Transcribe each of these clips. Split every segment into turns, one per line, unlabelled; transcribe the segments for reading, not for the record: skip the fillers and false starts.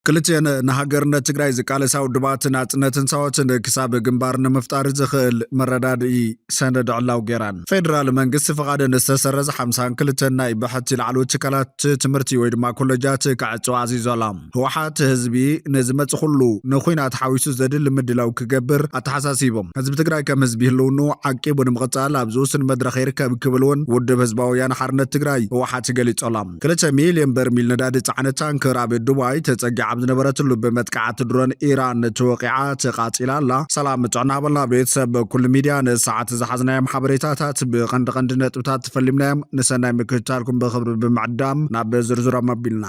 ክልቲአን ንሃገርነት ትግራይ ዝቃለሳው ድባትን አጽነትን ሳዎትን ክሳብ ግንባርን መፍጣር ዝኽእል መረዳድኢ ሰነድ ዕላው ጌራን ፌደራል መንግስት ፈቃደን ዝተሰረዘ 52 ናይ በሕቲ ላዕለዎት ትካላት ትምህርቲ ወይ ድማ ኮሌጃት ክዕጽው አዚዞላም ህወሓት ህዝቢ ንዝመጽ ሁሉ ንኹናት ሓዊሱ ዘድል ምድላው ክገብር አተሓሳሲቦም ህዝቢ ትግራይ ከም ህዝቢ ህልውኑ ዓቂቡ ንምቕጻል ኣብ ዝውስን መድረኽ ይርከብ ክብልውን ውድብ ህዝባውያን ሓርነት ትግራይ ህወሓት ገሊጾላም 2 ሚልዮን በርሚል ነዳዲ ጻዕነት ታንከር ኣብ ዱባይ ተጸጊዓ ዝነበረትሉ በመጥቃዕት ድሮን ኢራን ተወቂዓ ተቃጺላላ ሰላም ጥዕናበልና ቤተሰብ ኩል ሚድያ ንሰዓት ዝሓዝናዮም ሓበሬታታት ብቐንዲ ነጥብታት ተፈሊምናዮም ንሰናይ ምክትታልኩም ብኽብሪ ብምዕዳም ናብ ዝርዝሮም ኣቢልና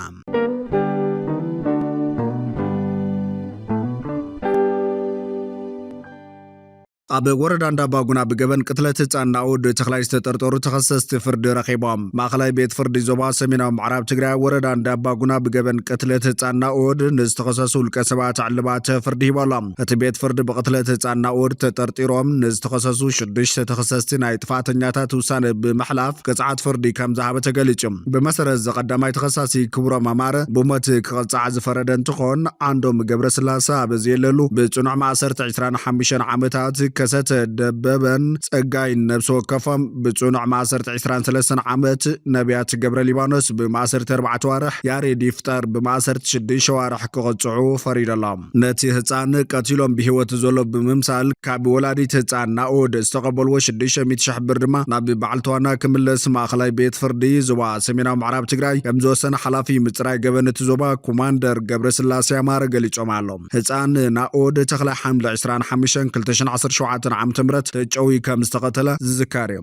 ኣብ ወረዳ እንዳባጉና ብገበን ቅትለት ህፃን ናኡድ ተኽላይ ዝተጠርጠሩ ተኸሰስቲ ፍርዲ ረኺቦም ማእኸላይ ቤት ፍርዲ ዞባ ሰሜናዊ ምዕራብ ትግራይ ወረዳ እንዳባጉና ብገበን ቅትለት ህፃን ናኡድ ንዝተኸሰሱ ውልቀ ሰባት ዕልባት ፍርዲ ሂቦሎም እቲ ቤት ፍርዲ ብቅትለት ህፃን ናኡድ ተጠርጢሮም ንዝተኸሰሱ 6 ተኸሰስቲ ናይ ጥፋተኛታት ውሳነ ብምሕላፍ ቅፅዓት ፍርዲ ከም ዝሃበ ተገሊጹ ብመሰረት ዘቀዳማይ ተኸሳሲ ክብሮም ኣማረ ብሞት ክቕፅዕ ዝፈረደ እንትኾን አንዶም ገብረስላሴ ኣብ ዝየለሉ ብጽኑዕ ማእሰርቲ 25 ዓመታት ከሰተ ደበበን ጸጋይ ነብሶ ወከፎም ብጽኑዕ ማእሰርቲ 23 ዓመት ነቢያት ገብረ ሊባኖስ ብማእሰርቲ 4 ዋርሕ ያሬድ ይፍጠር ብማእሰርቲ 6 ዋርሕ ክቕጽዑ ፈሪዶሎም ነቲ ህፃን ቀቲሎም ብሂወት ዘሎ ብምምሳል ካብ ወላዲት ህፃን ናኡድ ዝተቐበልዎ 600,000 ብር ድማ ናብ በዓልተዋና ክምለስ ማእኸላይ ቤት ፍርዲ ዞባ ሰሜናዊ ምዕራብ ትግራይ ከም ዝወሰነ ሓላፊ ምፅራይ ገበነት ዞባ ኮማንደር ገብረስላሴ ኣማረ ገሊጾም ኣሎም ህፃን ናኡድ ተኽላይ ሓምለ 25 2017 ዓመተ ምህረት ተጨዊ ከም ዝተቀተለ ዝዝካር እዩ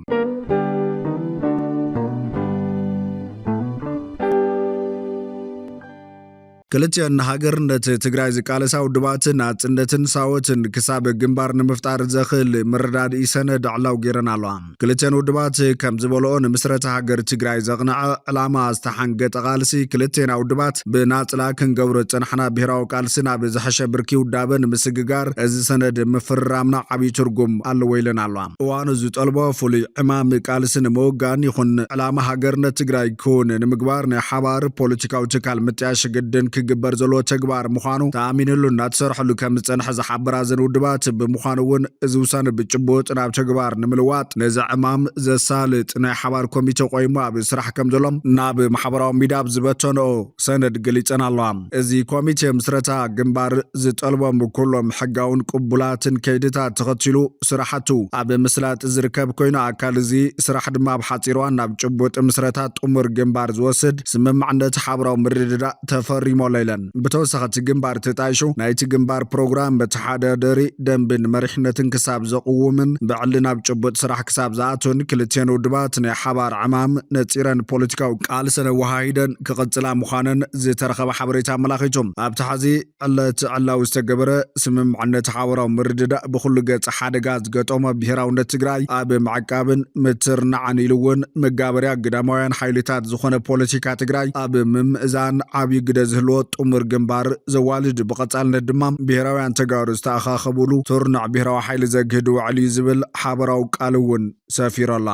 ክልቲአን ሃገርነት ትግራይ ዝቃለሳው ድባትን አጽነትን ሳዎትን ክሳብ ግንባር ንምፍጣር ዘኽእል መረዳድኢ ሰነድ ዕላው ጌረን ኣለዋ ክልቲአን ውድባት ከም ዝበልኦን ምስረታ ሃገር ትግራይ ዘቕንዐ ዕላማ ዝተሓንገጠ ቃልሲ ክልቲአን ውድባት ብናጽላ ክንገብሮ ጽንሕና ብሄራዊ ቃልሲ ናብ ዝሐሸ ብርኪ ውዳበን ምስግጋር እዚ ሰነድ ምፍራምና ዓብይ ትርጉም ኣለዎ ኢለን ኣለዋ እዋኑ ዝጠልቦ ፍሉይ ዕማም ቃልሲ ንምውጋን ይኹን ዕላማ ሃገርነት ትግራይ ክውን ንምግባር ናይ ሓባር ፖለቲካዊ ትካል ምጥያሽ ግድን ግበር ዘሎ ተግባር ምዃኑ ተኣሚንሉ እናተሰርሐሉ ከም ዝጸንሐ ዝሓበራ ዘንውድባት ብምዃኑ እውን እዚ ውሳነ ብጭቡጥ ናብ ተግባር ንምልዋጥ ነዚ ዕማም ዘሳልጥ ናይ ሓባር ኮሚቴ ቆይሙ ኣብ ስራሕ ከም ዘሎም ናብ ማሕበራዊ ሚድያ ዝበተንኦ ሰነድ ገሊጸን ኣለዋ እዚ ኮሚቴ ምስረታ ግንባር ዝጠልቦም ኩሎም ሕጋውን ቅቡላትን ከይድታት ተኸቲሉ ስራሕቱ ኣብ ምስላጥ ዝርከብ ኮይኑ ኣካል እዚ ስራሕ ድማ ብሓፂርዋን ናብ ጭቡጥ ምስረታ ጥሙር ግንባር ዝወስድ ስምምዕነት ሓበራዊ ምርድዳእ ተፈሪሞ ለይለን በተወሰኸት ግንባር ተጣይሹ ናይቲ ግንባር ፕሮግራም በተሓዳደሪ ደንብን መሪሕነትን ክሳብ ዘቕውምን ብዕልናብ ጭቡጥ ስራሕ ክሳብ ዝኣቱን ክልቲአን ውድባት ናይ ሓባር ዕማም ነፂረን ፖለቲካዊ ቃልሰን ወሃሂደን ክቕጽላ ምዃነን ዝተረኸበ ሓበሬታ ኣመላኺቱም ኣብቲ ሕዚ ዕለት ዕላው ዝተገበረ ስምምዕነት ሓበራዊ ምርድዳእ ብኩሉ ገጽ ሓደጋ ዝገጠሞ ብሄራውነት ትግራይ ኣብ ምዕቃብን ምትርናዕን ኢሉ እውን መጋበርያ ግዳማውያን ሓይልታት ዝኾነ ፖለቲካ ትግራይ ኣብ ምምእዛን ዓብይ ግደ ዝህልዎ ጥሙር ግንባር ዘዋልድ ብቐጻልነት ድማ ብሄራውያን ተጋሩ ዝተኣኻኸብሉ ትርናዕ ብሄራዊ ሓይሊ ዘግህድ ውዕል እዩ ዝብል ሓበራዊ ቃል እውን ሰፊሮላ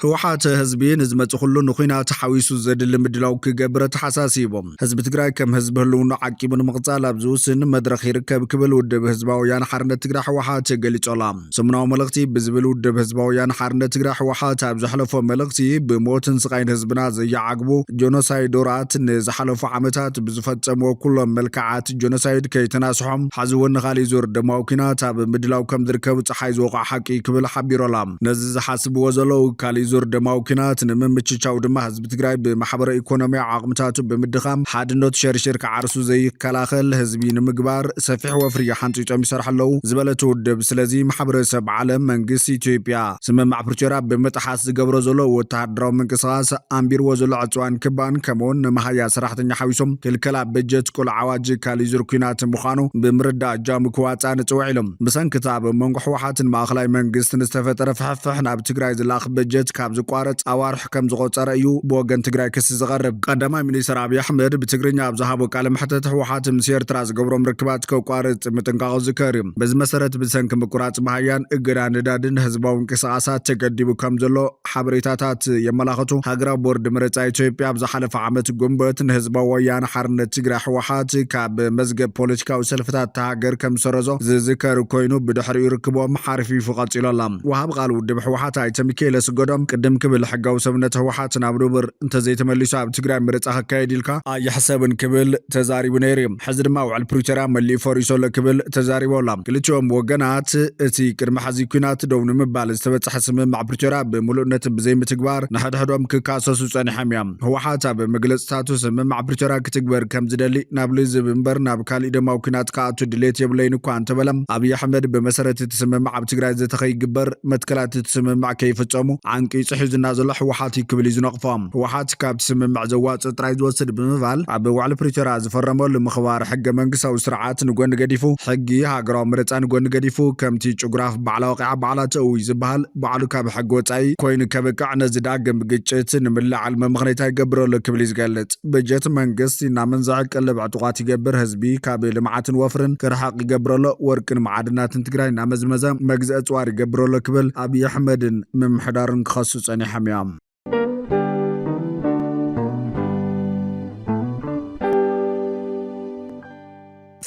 ህወሓት ህዝቢ ንዝመጽ ሁሉ ንኹናት ሓዊሱ ዘድል ምድላው ክገብር ተሓሳሲቦም ህዝቢ ትግራይ ከም ህዝቢ ህልውኑ ዓቂቡ ንምቕጻል ኣብ ዝውስን መድረኽ ይርከብ ክብል ውድብ ህዝባውያን ሓርነት ትግራይ ህወሓት ገሊጾላ ሰሙናዊ መልእኽቲ ብዝብል ውድብ ህዝባውያን ሓርነት ትግራይ ህወሓት ኣብ ዝሓለፎ መልእኽቲ ብሞትን ስቃይን ህዝብና ዘያዓግቡ ጆኖሳይዶራት ንዝሓለፉ ዓመታት ብዝፈጸምዎ ኩሎም መልክዓት ጆኖሳይድ ከይተናስሖም ሓዚ እውን ንኻሊእ ዙር ደማዊ ኩናት ኣብ ምድላው ከም ዝርከቡ ፀሓይ ዝወቕዓ ሓቂ ክብል ሓቢሮላ ነዚ ዝሓስብዎ ዘለዉ ካሊእ ዙር ደማዊ ኩናት ንምምችቻው ድማ ህዝቢ ትግራይ ብማሕበራዊ ኢኮኖሚያዊ ዓቕምታቱ ብምድኻም ሓድነቱ ሸርሽር ክዓርሱ ዘይከላኸል ህዝቢ ንምግባር ሰፊሕ ወፍሪ ሓንፂጦም ይሰርሑ ኣለዉ ዝበለት ውድብ ስለዚ ማሕበረሰብ ዓለም መንግስቲ ኢትዮጵያ ስምምዕ ፕሪቶሪያ ብምጥሓስ ዝገብሮ ዘሎ ወተሃደራዊ ምንቅስቓስ ኣንቢርዎ ዘሎ ዕፅዋን ክባን ከምኡውን ንመሃያ ሰራሕተኛ ሓዊሶም ክልከላ በጀት ቁልዕ ዓዋጅ ካሊእ ዙር ኩናት ምዃኑ ብምርዳእ እጃሙ ክዋፅእ ንጽውዕ ኢሎም ብሰንኪታ ኣብ መንጎ ህወሓትን ማእኸላይ መንግስትን ዝተፈጠረ ፍሕፍሕ ናብ ትግራይ ዝላኽ በጀት ካብ ዝቋረጽ ኣዋርሕ ከም ዝቆጸረ እዩ ብወገን ትግራይ ክስ ዝቐርብ። ቀዳማይ ሚኒስትር ኣብይ ኣሕመድ ብትግርኛ ኣብ ዝሃቦ ቃለ መሕተት ህወሓት ምስ ኤርትራ ዝገብሮም ርክባት ከቋርጽ ምጥንቃቑ ዝከር እዩ። በዚ መሰረት ብሰንኪ ምቁራጽ ባህያን እገዳ ንዳድን ህዝባዊ እንቅስቃሳት ተገዲቡ ከም ዘሎ ሓበሬታታት የመላኽቱ። ሃገራዊ ቦርድ ምርጫ ኢትዮጵያ ኣብ ዝሓለፈ ዓመት ጉንበት ንህዝባዊ ወያነ ሓርነት ትግራይ ህወሓት ካብ መዝገብ ፖለቲካዊ ሰልፍታት ተሃገር ከም ሰረዞ ዝዝከር ኮይኑ ብድሕሪኡ ርክቦም ሓሪፊፉ ቀጺሉ ኣሎ። ወሃብ ቃል ውድብ ሕወሓት ኣይተ ሚካኤል ኣስገዶም ቅድም ክብል ሕጋዊ ሰብነት ሕወሓት ናብ ንቡር እንተዘይተመሊሱ ኣብ ትግራይ ምርጫ ክካየድ ኢልካ ኣይሕሰብን ክብል ተዛሪቡ ነይሩ እዩ። ሕዚ ድማ ውዕል ፕሪቶርያ መሊኡ ፈሪሱ ኣሎ ክብል ተዛሪቡ ኣሎ። ክልቲኦም ወገናት እቲ ቅድሚ ሕዚ ኩናት ደው ንምባል ዝተበጽሐ ስምምዕ ፕሪቶርያ ብምሉእነት ብዘይምትግባር ንሓድሕዶም ክካሰሱ ጸኒሖም እዮም። ሕወሓት ኣብ መግለጽታቱ ስምምዕ ፕሪቶርያ ክትግበር ከም ዝደሊ ናብ ልዝብ እምበር ናብ ካሊእ ደማዊ ኩናት ከኣቱ ድሌት የብለይን እኳ እንተበለም ኣብይ ኣሕመድ ብመሰረት እቲ ስምምዕ ኣብ ትግራይ ዘተኸይግበር መትከላት እቲ ስምምዕ ከይፍጸሙ ዓንቂ ጽሒዙና ዘሎ ሕወሓት ክብል እዩ ዝነቕፎም። ሕወሓት ካብቲ ስምምዕ ዘዋፅእ ጥራይ ዝወስድ ብምባል ኣብ ውዕል ፕሪቶርያ ዝፈረመሉ ምኽባር ሕገ መንግስታዊ ስርዓት ንጎኒ ገዲፉ ሕጊ ሃገራዊ ምርጫ ንጎኒ ገዲፉ ከምቲ ጭጉራፍ በዓል ወቂዓ በዓላት እውይ ዝበሃል በዓሉ ካብ ሕጊ ወፃኢ ኮይኑ ከበቃዕ ነዚ ዳግም ግጭት ንምልዓል መምኽኔታ ይገብረሉ ክብል ዝገልጽ በጀት መንግስቲ እናመንዛዕ ቀለብ ዕጡቋት ይገብር ህዝቢ ካብ ልምዓትን ወፍርን ክርሓቕ ይገብረሎ ወርቅን መዓድናትን ትግራይ እናመዝመዘ መግዝእ ጽዋር ይገብረሎ ክብል ኣብይ ኣሕመድን ምምሕዳርን ክኸሱ ጸኒሖም እዮም።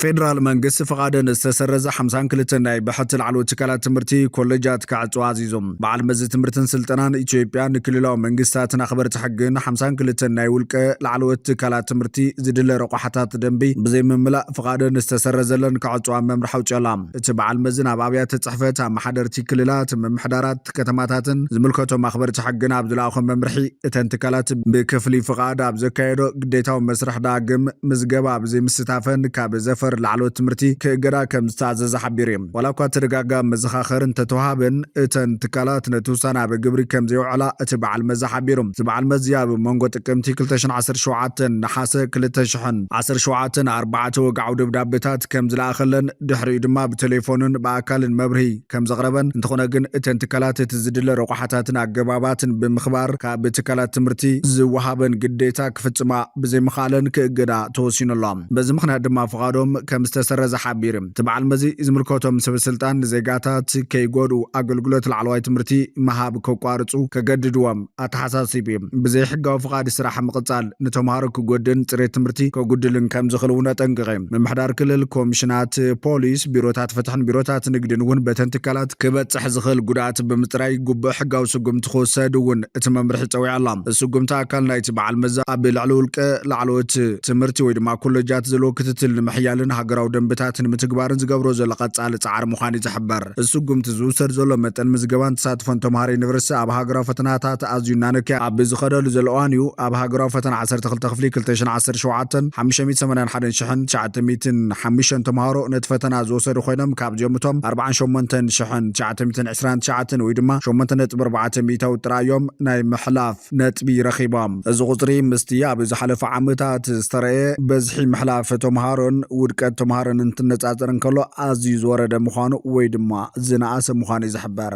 ፌደራል መንግስት ፍቃደን ዝተሰረዘ 52 ናይ ብሕቲ ላዕለዎት ትካላት ትምህርቲ ኮሌጃት ክዕጽዋ አዚዞም። በዓል መዚ ትምህርትን ስልጠናን ኢትዮጵያ ንክልላዊ መንግስታትን ኣኽበርቲ ሕግን 52 ናይ ውልቀ ላዕለዎት ትካላት ትምህርቲ ዝድለ ረቋሕታት ደንቢ ብዘይምምላእ ፍቃደን ዝተሰረዘለን ክዕጽዋ መምርሒ ኣውፅላ። እቲ በዓል መዚ ናብ ኣብያተ ጽሕፈት ኣመሓደርቲ ክልላት ምምሕዳራት ከተማታትን ዝምልከቶም ኣኽበርቲ ሕግን ኣብ ዝለኣኾ መምርሒ እተን ትካላት ብክፍሊ ፍቃድ ኣብ ዘካየዶ ግዴታዊ መስርሕ ዳግም ምዝገባ ብዘይምስታፈን ካብ ዘፈር ላዕለዎት ትምህርቲ ክእገዳ ከም ዝተኣዘዘ ሓቢሩ እዩ። ዋላ እኳ ተደጋጋሚ መዘኻኸር እንተተዋሃበን እተን ትካላት ነቲ ውሳነ ኣብ ግብሪ ከም ዘይውዕላ እቲ በዓል መዚ ሓቢሩ። እቲ በዓል መዚ ኣብ መንጎ ጥቅምቲ 2017 ናሓሰ 2017 4 ወግዓዊ ደብዳቤታት ከም ዝለኣኸለን ድሕሪኡ ድማ ብቴሌፎንን ብኣካልን መብርሂ ከም ዘቕረበን እንተኾነ ግን እተን ትካላት እቲ ዝድለ ረቋሕታትን ኣገባባትን ብምኽባር ካብ ትካላት ትምህርቲ ዝወሃበን ግዴታ ክፍጽማ ብዘይምኽኣለን ክእገዳ ተወሲኑሎም። በዚ ምኽንያት ድማ ፍቃዶም ከም ዝተሰረዘ ሓቢሩ። እቲ በዓል መዚ ዝምልከቶም ሰበስልጣን ዜጋታት ከይጎድኡ ኣገልግሎት ላዕለዋይ ትምህርቲ መሃብ ከቋርጹ ከገድድዎም ኣተሓሳሲቡ እዩ። ብዘይ ሕጋዊ ፍቃድ ስራሕ ምቕጻል ንተምሃሮ ክጎድን ፅሬት ትምህርቲ ከጉድልን ከም ዝኽእል እውን ኣጠንቂቑ። ምምሕዳር ክልል ኮሚሽናት ፖሊስ ቢሮታት ፍትሕን ቢሮታት ንግድን እውን በተን ትካላት ክበጽሕ ዝኽእል ጉድኣት ብምጥራይ ጉቡእ ሕጋዊ ስጉምቲ ክወሰድ እውን እቲ መምርሒ ፀዊዑ ኣሎ። ስጉምቲ ኣካል ናይቲ በዓል መዚ ኣብ ልዕሊ ውልቀ ላዕለዎት ትምህርቲ ወይ ድማ ኮሌጃት ዘለዎ ክትትል ንምሕያልን ሃገራዊ ደንብታትን ምትግባርን ዝገብሮ ዘሎ ቀጻሊ ጻዕሪ ምዃኑ ይሕበር። ስጉምቲ ዝውሰድ ዘሎ መጠን ምዝገባን ተሳትፎን ተምሃሮ ዩኒቨርሲቲ ኣብ ሃገራዊ ፈተናታት ኣዝዩ እናነክያ ኣብ ዝኸደሉ ዘሎ እዋን እዩ። ኣብ ሃገራዊ ፈተና 12 ክፍሊ 2017 581,905 ተምሃሮ ነቲ ፈተና ዝወሰዱ ኮይኖም ካብዚኦም እቶም 48,929 ወይ ድማ 8.4 ጥራዮም ናይ ምሕላፍ ነጥቢ ረኺቦም። እዚ ቁጽሪ ምስቲ ኣብ ዝሓለፈ ዓመታት ዝተረኣየ በዝሒ ምሕላፍ ተምሃሮን ውድቀት ተምሃሮን እንትነጻጸር እንከሎ ኣዝዩ ዝወረደ ምዃኑ ወይ ድማ ዝነኣሰ ምዃኑ እዩ ዝሕበር።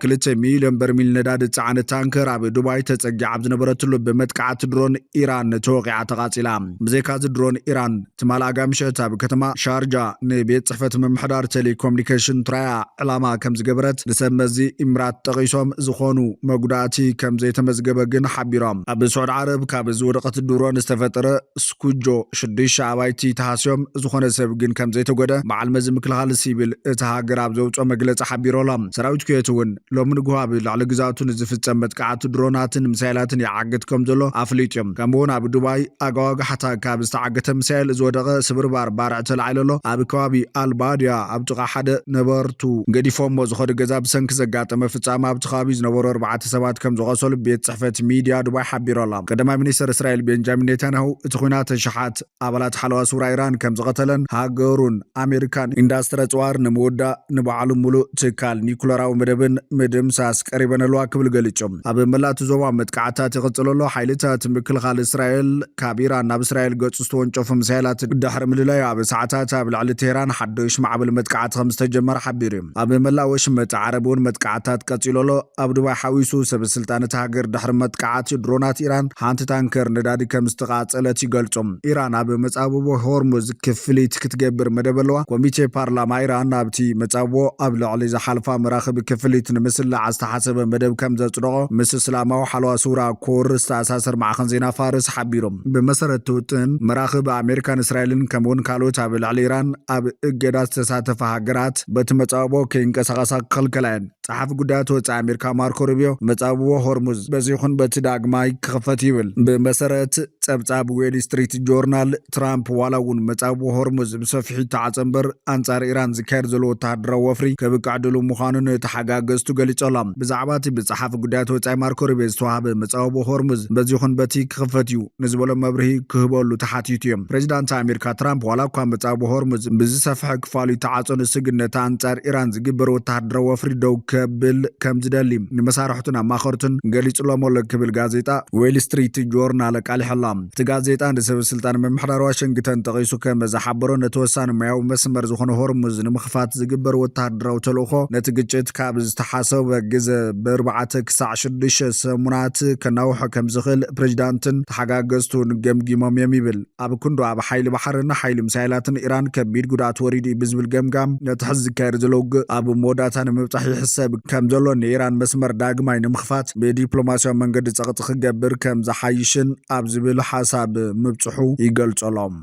2 ሚሊዮን በርሚል ነዳዲ ጻዕነት ታንከር ኣብ ዱባይ ተጸጊዓ ኣብ ዝነበረትሉ ብመጥቃዕቲ ድሮን ኢራን ተወቂዓ ተቓጺላ። ብዘይካዚ ድሮን ኢራን ትማል ኣጋምሸት ኣብ ከተማ ሻርጃ ንቤት ጽሕፈት ምምሕዳር ቴሌኮሙኒኬሽን ትራያ ዕላማ ከም ዝገበረት ንሰብ መዚ ኢምራት ጠቒሶም ዝኾኑ መጉዳእቲ ከም ዘይተመዝገበ ግን ሓቢሮም። ኣብ ስዑድ ዓረብ ካብ ዝወደቐት ድሮን ዝተፈጠረ ስኩጆ 6 ኣባይቲ ተሃስዮም ዝኾነ ሰብ ግን ከም ዘይተጎደ በዓል መዚ ምክልኻል ሲቪል እቲ ሃገር ኣብ ዘውፅኦ መግለፂ ሓቢሮሎም። ሰራዊት ኩዌት እውን ሎሚ ንግሆ ኣብ ላዕሊ ግዛቱ ንዝፍጸም መጥቃዕቲ ድሮናትን ሚሳይላትን ይዓግት ከም ዘሎ ኣፍሊጦም። ከምኡውን ኣብ ዱባይ ኣጋዋጋሕታ ካብ ዝተዓገተ ሚሳይል ዝወደቐ ስብርባር ባርዕ ተላዒሉ ኣሎ። ኣብ ከባቢ ኣልባድያ ኣብ ጥቓ ሓደ ነበርቱ ገዲፎሞ ዝኸዱ ገዛ ብሰንኪ ዘጋጠመ ፍጻመ ኣብቲ ከባቢ ዝነበሩ 4 ሰባት ከም ዝቆሰሉ ቤት ጽሕፈት ሚድያ ዱባይ ሓቢሩ ኣሎ። ቀዳማይ ሚኒስትር እስራኤል ቤንጃሚን ኔታንያሁ እቲ ኩናት ሸሓት ኣባላት ሓለዋ ሱራ ኢራን ከም ዝቐተለን ሃገሩን ኣሜሪካን ኢንዳስትሪ ጽዋር ንምውዳእ ንባዕሉ ሙሉእ ትካል ኒኩለራዊ መደብን ምድምሳስ ቀሪበነሏ ክብል ገሊጾም ኣብ መላእቲ ዞባ መጥቃዕታት ይቕጽለሎ ሓይልታት ምክልኻል እስራኤል ካብ ኢራን ናብ እስራኤል ገጹ ዝተወንጨፉ ሚሳይላት ድሕሪ ምልላይ ኣብ ሰዓታት ኣብ ልዕሊ ቴህራን ሓድሽ ማዕበል መጥቃዕቲ ከም ዝተጀመረ ሓቢሩ እዩ ኣብ መላእ ወሽመጥ ዓረብ እውን መጥቃዕታት ቀጺለሎ ኣብ ዱባይ ሓዊሱ ሰበስልጣን እቲ ሃገር ድሕሪ መጥቃዕቲ ድሮናት ኢራን ሓንቲ ታንከር ነዳዲ ከም ዝተቃጸለት ይገልጾም ኢራን ኣብ መጻብቦ ሆርሙዝ ክፍሊት ክትገብር መደበለዋ ኮሚቴ ፓርላማ ኢራን ኣብቲ መጻብቦ ኣብ ልዕሊ ዝሓልፋ መራኽቢ ክፍሊት ንምስላዕ ዝተሓሰበ መደብ ከም ዘጽድቆ ምስ እስላማዊ ሓለዋ ሱራ ኮር ዝተኣሳሰር ማዕኸን ዜና ፋርስ ሓቢሮም ብመሰረት ውጥን መራኽቢ ኣሜሪካን እስራኤልን ከምውን ካልኦት ኣብ ልዕሊ ኢራን ኣብ እገዳ ዝተሳተፈ ሃገራት በቲ መጻብቦ ከይንቀሳቐሳ ክኽልከላየን ጸሓፊ ጉዳያት ወጻኢ ኣሜሪካ ማርኮ ሩቢዮ መጻብቦ ሆርሙዝ በዚኹን በቲ ዳግማይ ክኽፈት ይብል ብመሰረት ጸብጻብ ዌል ስትሪት ጆርናል ትራምፕ ዋላ እውን መጻብቦ ሆርሙዝ ብሰፊሑ ተዓጸምበር አንጻር ኢራን ዝካየድ ዘሎ ወተሃደራዊ ወፍሪ ከብቃዕድሉ ምዃኑን ተሓጋገዝቱ ገሊጾሎም ብዛዕባ እቲ ብጸሓፊ ጉዳያት ወጻኢ ማርኮ ሩቢዮ ዝተዋሃበ መጻብቦ ሆርሙዝ በዚኹን በቲ ክኽፈት እዩ ንዝበሎ መብርሂ ክህበሉ ተሓቲቱ እዮም ፕሬዚዳንት ኣሜሪካ ትራምፕ ዋላ እኳ መጻብቦ ሆርሙዝ ብዝሰፍሐ ክፋሉ ተዓጽኑ ስግነት አንጻር ኢራን ዝግበር ወተሃደራዊ ወፍሪ ደው ከብል ከም ዝደሊ ንመሳርሕቱን ኣማኸርቱን ገሊጹሎም ኣሎ ክብል ጋዜጣ ዌል ስትሪት ጆርናል ቃሊሕሎም እቲ ጋዜጣ ንሰበስልጣን ምምሕዳር ዋሽንግተን ጠቒሱ ከም ዝሓበሮ ነተወሳኒ ሙያዊ መስመር ዝኾነ ሆርሙዝ ንምኽፋት ዝግበር ወተሃደራዊ ተልእኾ ነቲ ግጭት ካብ ዝተሓሰበ ግዜ ብ4 ክሳዕ 6 ሰሙናት ከናውሖ ከም ዝኽእል ፕሬዚዳንትን ተሓጋገዝቱን ገምጊሞም እዮም ይብል ኣብ ክንዶ ኣብ ሓይሊ ባሕርን ሓይሊ ሚሳይላትን ኢራን ከቢድ ጉድኣት ወሪዱ ብዝብል ገምጋም ነቲ ሕዚ ዝካየድ ዘሎ ውግእ ኣብ መወዳእታ ንምብጻሕ ይሕሰብ ከም ዘሎ ንኢራን መስመር ዳግማይ ንምኽፋት ብዲፕሎማስያዊ መንገዲ ጸቕጢ ክገብር ከም ዝሓይሽን ኣብ ዝብል ሓሳብ ምብጽሑ ይገልጸሎም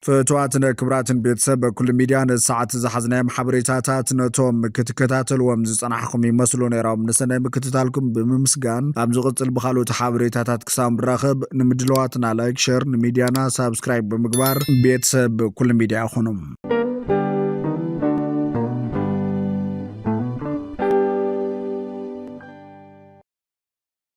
ፍትዋትን ክብራትን ቤተሰብ በኩል ሚድያ ነሰዓት ዝሓዝናዮም ሓበሬታታት ነቶም ክትከታተልዎም ዝጸናሕኩም ይመስሉ ነይሮም ንሰናይ ምክትታልኩም ብምምስጋን ኣብ ዝቕጽል ብኻልኦት ሓበሬታታት ክሳብ ንራኸብ ንምድለዋትና ላይክ ሼር ንሚድያና ሳብስክራይብ ብምግባር ቤተሰብ ኩል ሚድያ ይኹኑ